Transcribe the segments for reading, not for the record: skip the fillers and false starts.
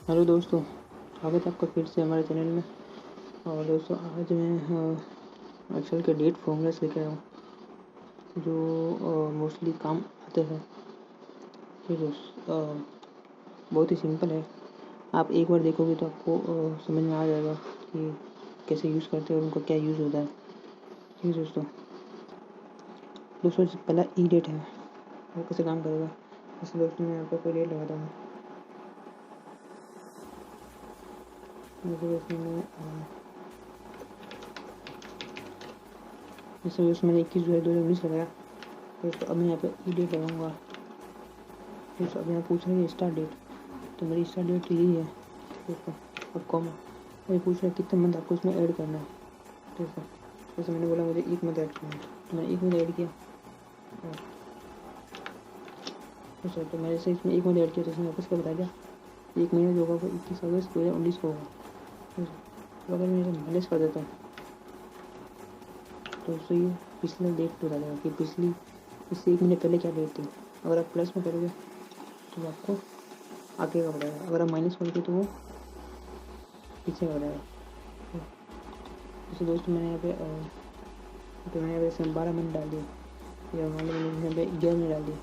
Hello दोस्तों, स्वागत है आपका फिर से हमारे चैनल में। और दोस्तों आज मैं एक्सेल के डेट फॉर्मूलास लेके आया हूँ जो मोस्टली काम आते हैं। ये बहुत ही सिंपल है। आप एक बार देखोगे तो आपको समझ में आ जाएगा कि कैसे यूज़ करते हैं और उनका क्या यूज़ होता है। ठीक है दोस्तों पहला ई डेट है, वो कैसे काम करेगा। जैसे दोस्तों मैं यहाँ पर कोई डेट लगाता हूँ। जैसे दोस्तों मैंने 21 जुलाई 2019 लगाया। दोस्तों अब मैं यहाँ पे ई डेट लगाऊंगा। दोस्तों अब यहाँ पूछ रहे हैं स्टार्ट डेट, तो मेरी स्टार्ट डेट यही है। दोस्तों अब कॉमा ये पूछ रहा है कितने मंथ आपको इसमें ऐड करना है। दोस्तों जैसे मैंने बोला मुझे एक मंथ ऐड करना है, तो मैंने एक मंथ ऐड किया। दोस्तों तो मैंने जैसे इसमें एक मंथ ऐड किया तो इसमें वापस क्या बता दिया, एक महीना जो होगा वो 21 अगस्त 2019 को होगा। तो अगर मैं इसे माइनस कर देता हूँ तो उससे ये पिछला डेट बता देगा कि पिछली इससे एक महीने पहले क्या डेट थी। अगर आप प्लस में करोगे तो आपको आगे का बढ़ाएगा, अगर आप माइनस करोगे तो वो पीछे का बढ़ाएगा। जैसे दोस्तों मैंने यहाँ पे 12 मिनट डाल दिए या मान लो मैंने यहाँ पे 11 मिनट डाल दिए।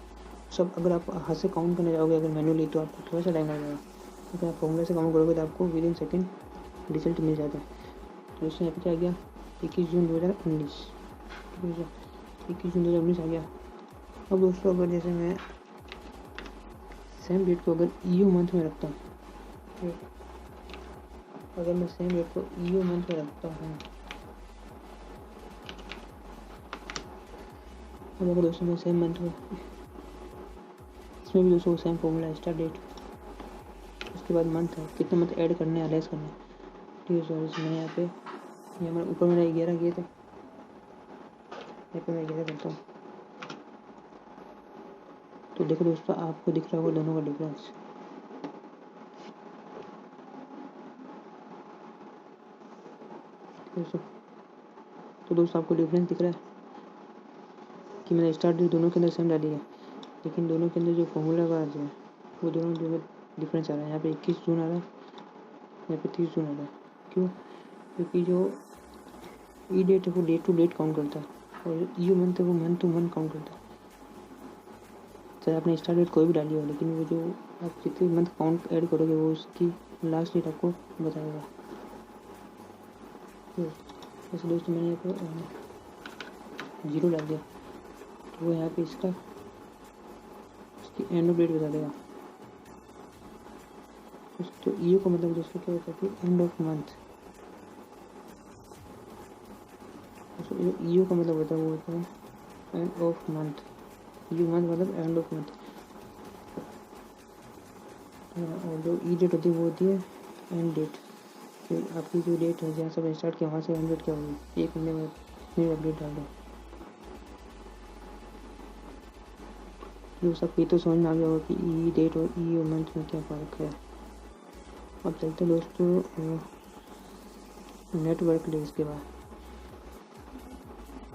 सब अगर आप हाथ से काउंट करने जाओगे अगर मैनुअली तो आपको थोड़ा सा टाइम लगेगा, लेकिन आप फॉर्मूला से काउंट करोगे तो आपको विद इन सेकेंड रिजल्ट मिल जाता है। तो इससे यहाँ पे क्या आ गया 21 जून 2019। ठीक है 21 जून 2019 आ गया। अब दोस्तों अगर जैसे मैं सेम डेट को अगर ईओ मंथ में रखता हूँ, अगर मैं सेम डेट को ईओ मंथ में रखता हूँ, अब अगर दोस्तों मैं सेम मंथ में इसमें भी दोस्तों सेम फॉर्मूला है स्टार्ट डेट, उसके बाद मंथ है कितने मंथ ऐड करने हैं लेस करने हैं। ठीक है सर मैंने यहाँ पे मैंने ऊपर मैंने 11 किए थे, यहाँ पे मैं 11 करता हूँ। तो देखो दोस्तों आपको दिख रहा होगा दोनों का डिफरेंस। तो दोस्तों आपको डिफरेंस दिख रहा है कि मैंने स्टार्ट डेट दोनों के अंदर सेम डाली है, लेकिन दोनों के अंदर जो फॉर्मूला का जो है वो दोनों जो है डिफरेंस आ रहा है। यहाँ पे 21 जून आ रहा है, यहाँ पे 30 जून आ रहा है। क्यों? क्योंकि जो ई डेट है वो डेट टू डेट काउंट करता है और यू मंथ है वो मंथ टू मंथ काउंट करता है। चाहे आपने स्टार्ट डेट कोई भी डाली हो, लेकिन वो जो आप जितने मंथ काउंट ऐड करोगे वो उसकी लास्ट डेट आपको बताएगा। जैसे दोस्तों मैंने यहाँ पे 0 डाल दिया तो वो यहाँ पे इसकी एंड ऑफ डेट बता देगा। तो ईओ का मतलब दोस्तों क्या होता है कि एंड ऑफ मंथ। ईओ का मतलब होता है वो होता है end of month. You month मतलब एंड ऑफ मंथ। और जो ई डेट होती है वो होती है एंड डेट, फिर आपकी जो डेट है जहाँ से स्टार्ट किया वहाँ से एंड डेट क्या होगी, एक महीने में इतनी अपडेट डाल दो। जो सब ये तो समझ में आ गया होगा कि ई डेट और ई और मंथ में क्या फ़र्क है। अब चलते हैं दोस्तों नेटवर्क डेज के बाद।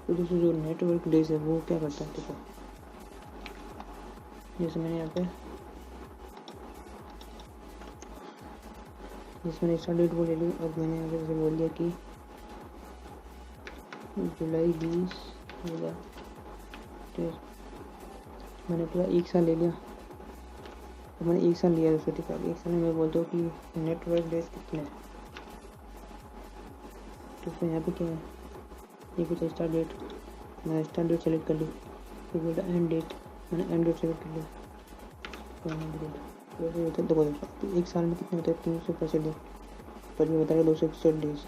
तो दोस्तों जो नेटवर्क डेज है वो क्या करता है, देखो जैसे मैंने यहाँ पे मैंने स्टार्ट डेट वो ले ली। अब मैंने यहाँ पे जैसे बोल दिया कि जुलाई 20 मैंने पूरा एक साल ले लिया। तो मैंने एक साल लिया दोस्तों, ठीक है। एक साल में मैं बोलता हूँ कि नेटवर्क डेज कितने हैं। तो फिर यहाँ पे क्या है, ये कुछ स्टार्ट डेट, मैंने स्टार्ट डेट सेलेक्ट कर ली। फिर बोलता एंड डेट, मैंने एंड डेट सेलेक्ट कर लिया। तो देखो दोस्तों एक साल में कितने होते हैं 365 दिन, पर ये बताएगा 261 डेज।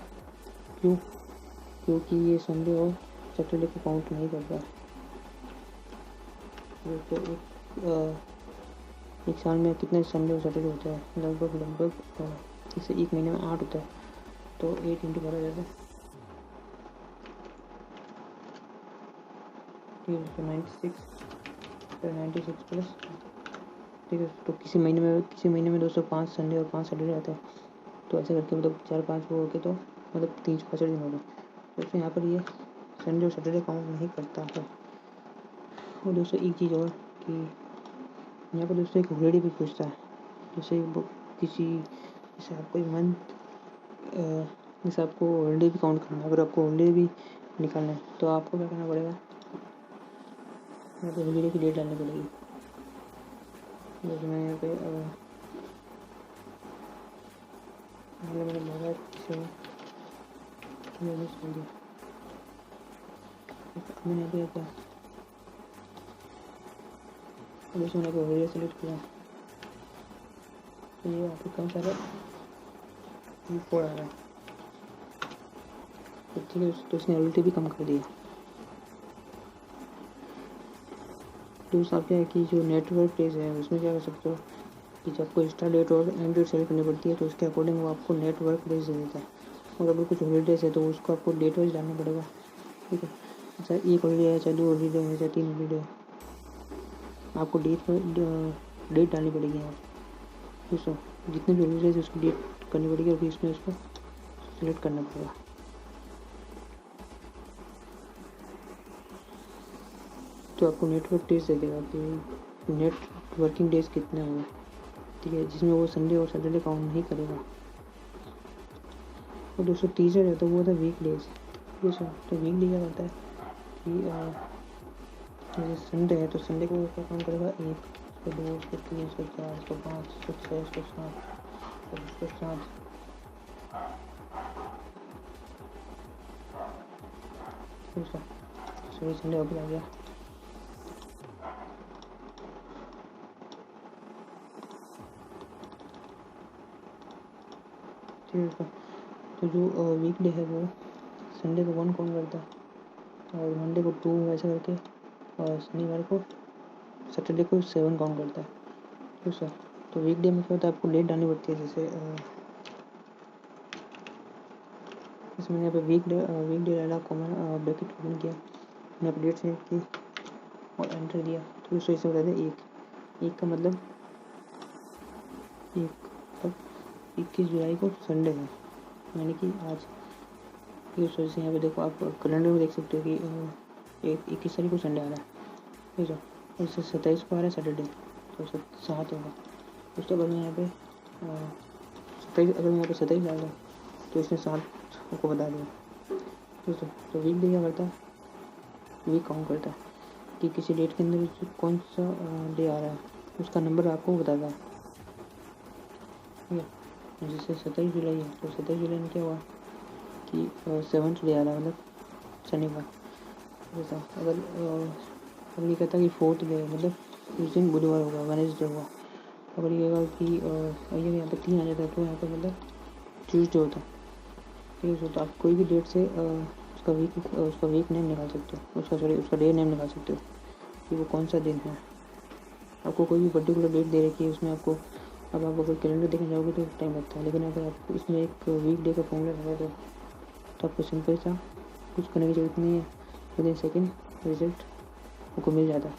क्यों? क्योंकि ये संडे और सैटरडे को काउंट नहीं करता। तो एक साल में कितने संडे और सैटरडे होता है, लगभग इससे एक महीने में 8 होता है। तो 8 इंटू 12 जाता है, ठीक है 96 प्लस। ठीक है तो किसी महीने में 205 संडे और 5 सैटरडे आता है। तो ऐसे करके मतलब 4-5 वो हो गए तो मतलब 365 दिन हो गए। दोस्तों यहाँ पर ये संडे और सैटरडे काउंट नहीं करता है। और दोस्तों एक चीज़ और कि यहाँ पर दोस्तों एक हॉलीडे भी पूछता है। जैसे वो किसी जैसे आपको मंथ, जैसे आपको हॉलीडे भी काउंट करना है, अगर आपको हॉलीडे भी निकालना है तो आपको क्या करना पड़ेगा, यहाँ पे हॉलीडे की डेट डालनी पड़ेगी। जैसे मैं यहाँ पे मैंने लगा मैंने छोड़ दिया, मैंने यहाँ पे क्या जैसे मैंने हॉलीडे सेलेक्ट किया तो ये यहाँ पे कौन सा रहा है, 4 आ रहा है। तो ठीक है, तो इसने हॉलीडे भी कम कर दिया। दूसरा क्या है कि जो नेटवर्क डेज है उसमें क्या कर सकते हो कि जब आपको स्टार्ट डेट और एंड डेट सेलेक्ट करनी पड़ती है तो उसके अकॉर्डिंग वो आपको नेटवर्क डेज दे देता है। और अगर कुछ हॉलीडेज है तो उसको आपको डेट वाइज डालना पड़ेगा। ठीक है, चाहे एक हॉलीडे है, चाहे 2 हॉलीडे है, चाहे 3 हॉलीडे है, आपको डेट डालनी पड़ेगी यहाँ दोस्तों। जितने भी हॉलीडेज है उसकी डेट करनी पड़ेगी और फिर इसमें उसको सेलेक्ट करना पड़ेगा। तो आपको नेटवर्क डेज दे देगा कि नेटवर्किंग डेज कितने हुए। ठीक है, जिसमें वो संडे और सैटरडे काउंट नहीं करेगा। और दोस्तों तीसरा जो होता है वो होता है वीक डेज। दोस्तों तो वीक डे क्या करता है कि जैसे संडे है तो संडे को क्या काउंट करेगा, 1, उसको 2, उसको 3, उसको 4, उसको 5, उसको 6, उसको 7 और उसको 7। सॉरी संडे वापस आ गया। ठीक है, तो जो वीक डे है वो संडे को 1 काउंट करता है और मंडे को 2 ऐसा करके और शनिवार को सैटरडे को 7 काउंट करता है। तो सर तो वीक डे में क्या होता है, आपको डेट डालनी पड़ती है। जैसे इसमें यहाँ पे वीक डे डाला, कॉमन ब्रैकेट ओपन किया, मैंने अपने डेट सेलेक्ट की और एंटर दिया। तो दोस्तों इसे बताते हैं एक का मतलब 21 जुलाई को संडे है, यानी कि आज। इस वजह से यहाँ पे देखो, आप कैलेंडर में देख सकते हो कि 21 तारीख को संडे आ रहा है। ठीक है, इससे 27 को आ रहा है सैटरडे, तो 7 होगा। उसके बाद में यहाँ पे 27, अगर मैं यहाँ पे 27 डाल दूँ तो इसने 7 को बता दिया। दोस्तों तो वीक डे क्या करता है, वीक काउंट करता है कि किसी डेट के अंदर कौन सा डे आ रहा है, उसका नंबर आपको बताता है। ठीक है, जैसे 27 जुलाई है तो 27 जुलाई में क्या हुआ कि 7th डे आ रहा है, मतलब शनिवार। जैसा अगर ये कहता है कि 4th डे मतलब उस दिन बुधवार होगा, वेडनेसडे होगा। अगर ये कहेगा कि ये यहाँ पे 3 आ जाता है तो यहाँ पे मतलब ट्यूसडे होता है। ठीक है, तो आप कोई भी डेट से उसका वीक नेम निकाल सकते हो, उसका डे नेम निकाल सकते हो कि वो कौन सा दिन है। आपको कोई भी पर्टिकुलर डेट दे रखी है उसमें आपको, अब आप अगर कैलेंडर देखने जाओगे तो टाइम लगता है, लेकिन अगर आप इसमें एक वीक डे का फॉर्मूला लगा तो आपको सिंपल सा कुछ करने की ज़रूरत नहीं है, विदिन सेकेंड रिजल्ट आपको मिल जाता है।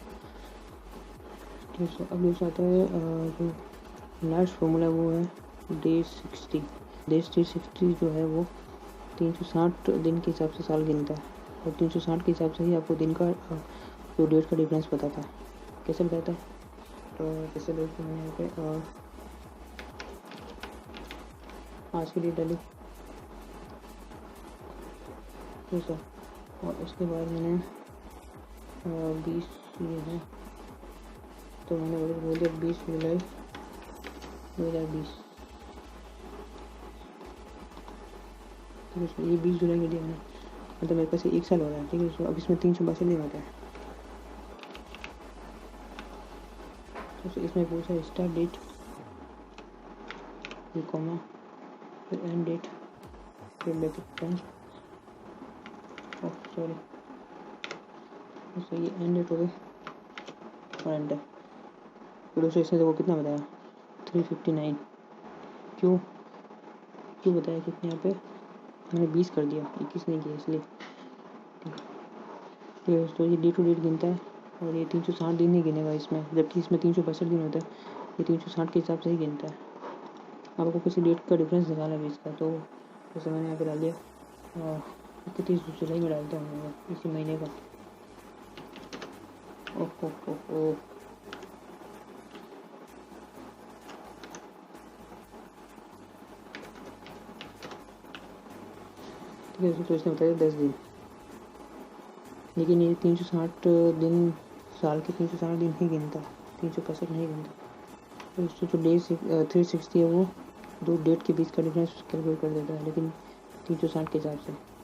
ठीक है, अब दूसरा आता है जो लास्ट फॉर्मूला वो है डे 60। डे 360 जो है वो 360 दिन के हिसाब से साल गिनता है और 360 के हिसाब से ही आपको दिन का जो डेट का डिफरेंस बताता है। कैसे बताता है, तो जैसे देखिए मैंने यहाँ पे आज की डेट डाली, ठीक है, और उसके बाद मैंने 20 ये है तो मैंने बोल दिया 20 जुलाई 2020। ठीक है, ये 20 जुलाई के लिए मैंने, मतलब मेरे पास 1 साल हो रहा है। ठीक है, अब इसमें 362 दिन होता है। तो इसमें पूछा स्टार्ट डेट फिर कॉमा फिर एंड डेट फिर ब्रैकेट 10 सॉरी ये एंड डेट हो गई और एंटर। फिर दोस्तों इसने देखो कितना बताया 359। क्यों बताया कितने, यहाँ पे मैंने 20 कर दिया, 21 नहीं किया इसलिए। ठीक है दोस्तों, ये डे टू डेट गिनता है और ये 360 दिन नहीं गिनेगा इसमें, जबकि इसमें 362 दिन होता है, ये 360 के हिसाब से ही गिनता है। आपको किसी डेट का डिफरेंस निकालना है 20 का, तो जैसे मैंने यहाँ पे डाल दिया 31 जुलाई में डालता हूँ इसी महीने का। ओह ठीक है, तो इसने बताया 10 दिन, लेकिन ये 360 दिन, साल के 360 दिन ही गिनता, 365 नहीं गिनता। तो इससे जो डे 360 है वो दो डेट के बीच का डिफरेंस कैलकुलेट कर देता है, लेकिन 360 के हिसाब से।